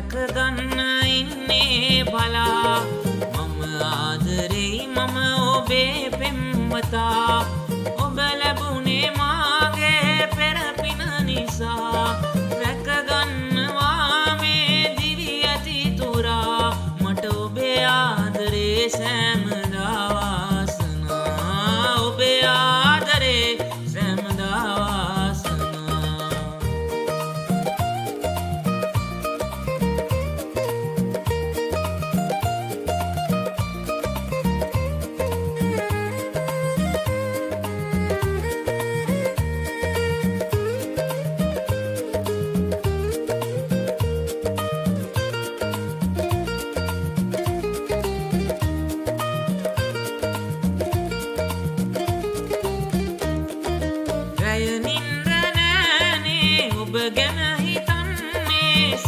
රැකගන්න ඉන්නේ බලා මම ආදරෙයි මම ඔබේ පෙම්වතා ඔබ ලැබුණේ මාගේ පෙරපින නිසා රැකගන්නවා මේ දිවි ඇති තුරා මට ඔබේ ආදරේ සෑමදා වාසනා ඔබේ ආදරේ සෑමදා වාසනා රැය නින්ද නෑනේ ඔබ ගැන හිතන්නේ